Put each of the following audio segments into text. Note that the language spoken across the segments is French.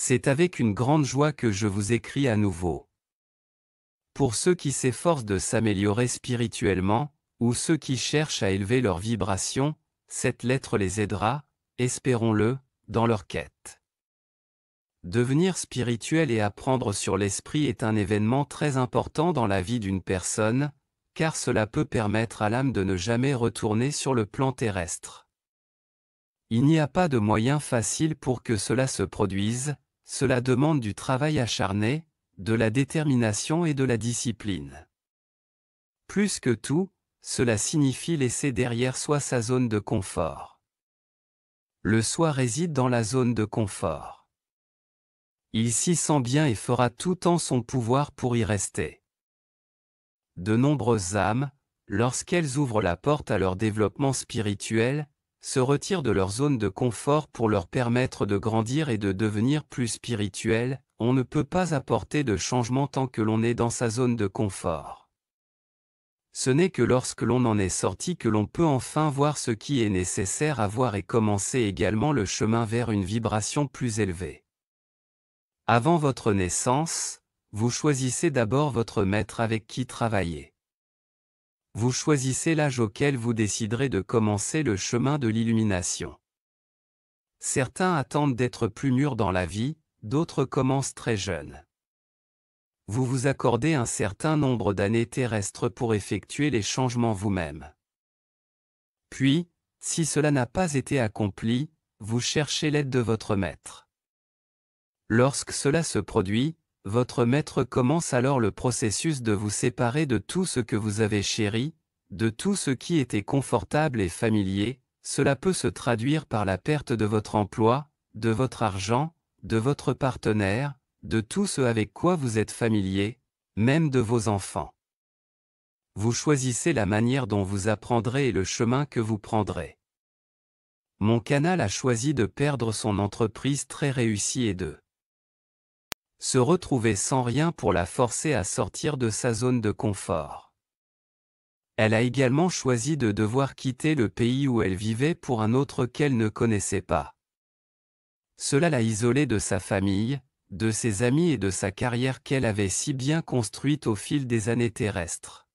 C'est avec une grande joie que je vous écris à nouveau. Pour ceux qui s'efforcent de s'améliorer spirituellement, ou ceux qui cherchent à élever leur vibration, cette lettre les aidera, espérons-le, dans leur quête. Devenir spirituel et apprendre sur l'esprit est un événement très important dans la vie d'une personne, car cela peut permettre à l'âme de ne jamais retourner sur le plan terrestre. Il n'y a pas de moyen facile pour que cela se produise, cela demande du travail acharné, de la détermination et de la discipline. Plus que tout, cela signifie laisser derrière soi sa zone de confort. Le soi réside dans la zone de confort. Il s'y sent bien et fera tout en son pouvoir pour y rester. De nombreuses âmes, lorsqu'elles ouvrent la porte à leur développement spirituel, se retirent de leur zone de confort pour leur permettre de grandir et de devenir plus spirituels. On ne peut pas apporter de changement tant que l'on est dans sa zone de confort. Ce n'est que lorsque l'on en est sorti que l'on peut enfin voir ce qui est nécessaire à voir et commencer également le chemin vers une vibration plus élevée. Avant votre naissance, vous choisissez d'abord votre maître avec qui travailler. Vous choisissez l'âge auquel vous déciderez de commencer le chemin de l'illumination. Certains attendent d'être plus mûrs dans la vie, d'autres commencent très jeunes. Vous vous accordez un certain nombre d'années terrestres pour effectuer les changements vous-même. Puis, si cela n'a pas été accompli, vous cherchez l'aide de votre maître. Lorsque cela se produit, votre maître commence alors le processus de vous séparer de tout ce que vous avez chéri, de tout ce qui était confortable et familier. Cela peut se traduire par la perte de votre emploi, de votre argent, de votre partenaire, de tout ce avec quoi vous êtes familier, même de vos enfants. Vous choisissez la manière dont vous apprendrez et le chemin que vous prendrez. Mon canal a choisi de perdre son entreprise très réussie et de se retrouver sans rien pour la forcer à sortir de sa zone de confort. Elle a également choisi de devoir quitter le pays où elle vivait pour un autre qu'elle ne connaissait pas. Cela l'a isolée de sa famille, de ses amis et de sa carrière qu'elle avait si bien construite au fil des années terrestres.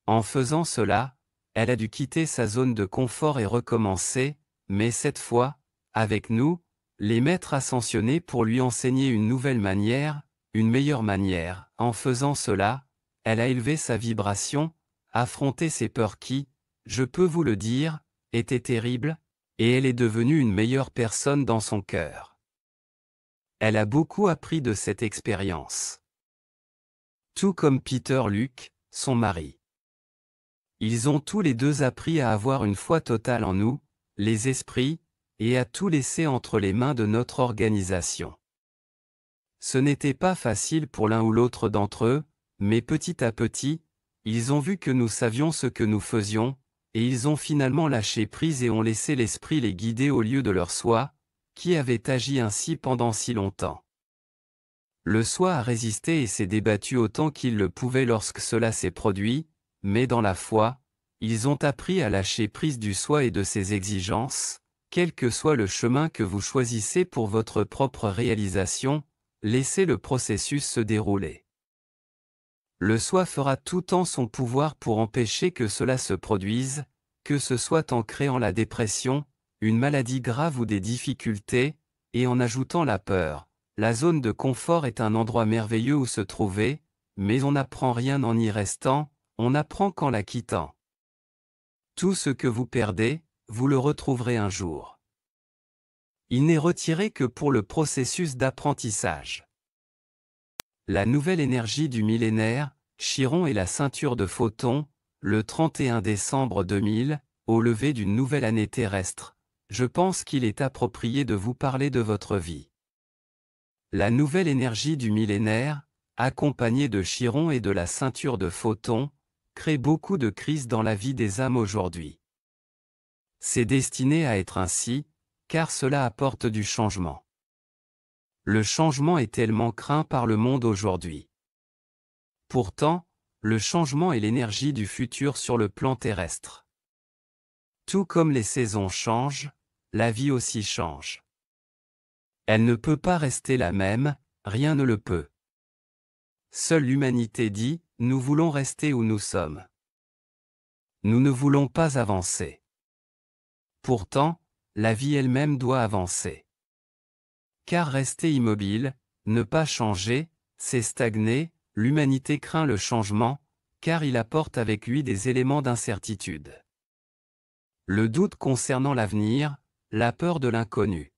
En faisant cela, elle a dû quitter sa zone de confort et recommencer, mais cette fois, avec nous, les maîtres ascensionnés pour lui enseigner une nouvelle manière, une meilleure manière. En faisant cela, elle a élevé sa vibration, affronté ses peurs qui, je peux vous le dire, étaient terribles, et elle est devenue une meilleure personne dans son cœur. Elle a beaucoup appris de cette expérience. Tout comme Peter Luke, son mari. Ils ont tous les deux appris à avoir une foi totale en nous, les esprits, et à tout laisser entre les mains de notre organisation. Ce n'était pas facile pour l'un ou l'autre d'entre eux, mais petit à petit, ils ont vu que nous savions ce que nous faisions, et ils ont finalement lâché prise et ont laissé l'esprit les guider au lieu de leur soi, qui avait agi ainsi pendant si longtemps. Le soi a résisté et s'est débattu autant qu'il le pouvait lorsque cela s'est produit, mais dans la foi, ils ont appris à lâcher prise du soi et de ses exigences. Quel que soit le chemin que vous choisissez pour votre propre réalisation, laissez le processus se dérouler. Le soi fera tout en son pouvoir pour empêcher que cela se produise, que ce soit en créant la dépression, une maladie grave ou des difficultés, et en ajoutant la peur. La zone de confort est un endroit merveilleux où se trouver, mais on n'apprend rien en y restant, on apprend qu'en la quittant. Tout ce que vous perdez, vous le retrouverez un jour. Il n'est retiré que pour le processus d'apprentissage. La nouvelle énergie du millénaire, Chiron et la ceinture de Photon, le 31 décembre 2000, au lever d'une nouvelle année terrestre, je pense qu'il est approprié de vous parler de votre vie. La nouvelle énergie du millénaire, accompagnée de Chiron et de la ceinture de Photon, crée beaucoup de crises dans la vie des âmes aujourd'hui. C'est destiné à être ainsi, car cela apporte du changement. Le changement est tellement craint par le monde aujourd'hui. Pourtant, le changement est l'énergie du futur sur le plan terrestre. Tout comme les saisons changent, la vie aussi change. Elle ne peut pas rester la même, rien ne le peut. Seule l'humanité dit, nous voulons rester où nous sommes. Nous ne voulons pas avancer. Pourtant, la vie elle-même doit avancer. Car rester immobile, ne pas changer, c'est stagner, l'humanité craint le changement, car il apporte avec lui des éléments d'incertitude. Le doute concernant l'avenir, la peur de l'inconnu.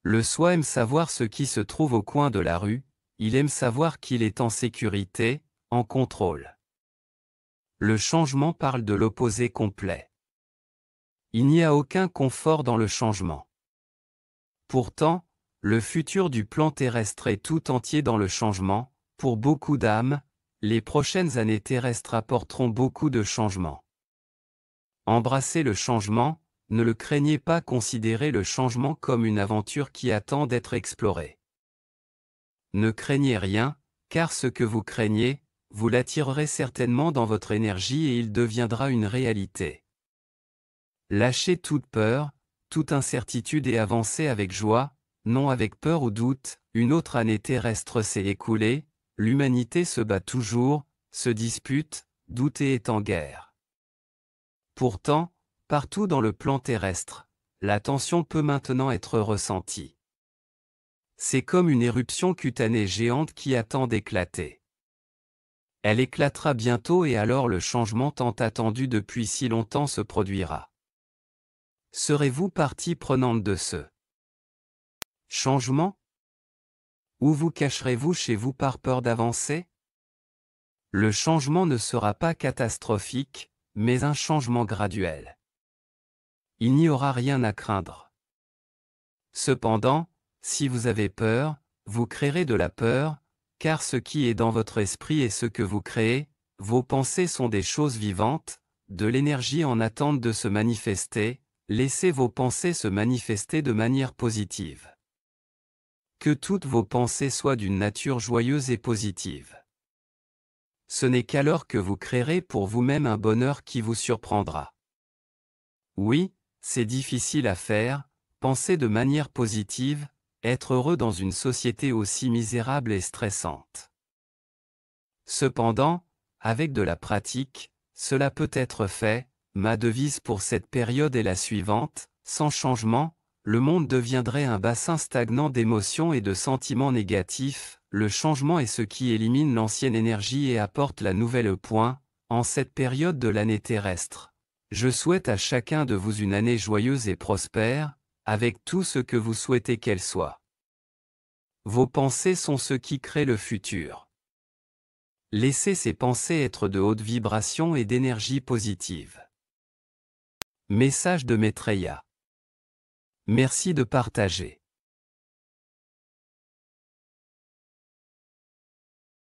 Le soi aime savoir ce qui se trouve au coin de la rue, il aime savoir qu'il est en sécurité, en contrôle. Le changement parle de l'opposé complet. Il n'y a aucun confort dans le changement. Pourtant, le futur du plan terrestre est tout entier dans le changement. Pour beaucoup d'âmes, les prochaines années terrestres apporteront beaucoup de changements. Embrassez le changement, ne le craignez pas, considérez le changement comme une aventure qui attend d'être explorée. Ne craignez rien, car ce que vous craignez, vous l'attirerez certainement dans votre énergie et il deviendra une réalité. Lâchez toute peur, toute incertitude et avancez avec joie, non avec peur ou doute. Une autre année terrestre s'est écoulée, l'humanité se bat toujours, se dispute, doute et est en guerre. Pourtant, partout dans le plan terrestre, la tension peut maintenant être ressentie. C'est comme une éruption cutanée géante qui attend d'éclater. Elle éclatera bientôt et alors le changement tant attendu depuis si longtemps se produira. Serez-vous partie prenante de ce changement? Ou vous cacherez-vous chez vous par peur d'avancer? Le changement ne sera pas catastrophique, mais un changement graduel. Il n'y aura rien à craindre. Cependant, si vous avez peur, vous créerez de la peur, car ce qui est dans votre esprit est ce que vous créez, vos pensées sont des choses vivantes, de l'énergie en attente de se manifester, laissez vos pensées se manifester de manière positive. Que toutes vos pensées soient d'une nature joyeuse et positive. Ce n'est qu'alors que vous créerez pour vous-même un bonheur qui vous surprendra. Oui, c'est difficile à faire, penser de manière positive, être heureux dans une société aussi misérable et stressante. Cependant, avec de la pratique, cela peut être fait. Ma devise pour cette période est la suivante: sans changement, le monde deviendrait un bassin stagnant d'émotions et de sentiments négatifs. Le changement est ce qui élimine l'ancienne énergie et apporte la nouvelle. En cette période de l'année terrestre, je souhaite à chacun de vous une année joyeuse et prospère, avec tout ce que vous souhaitez qu'elle soit. Vos pensées sont ce qui crée le futur. Laissez ces pensées être de haute vibration et d'énergie positive. Message de Maitreya. Merci de partager.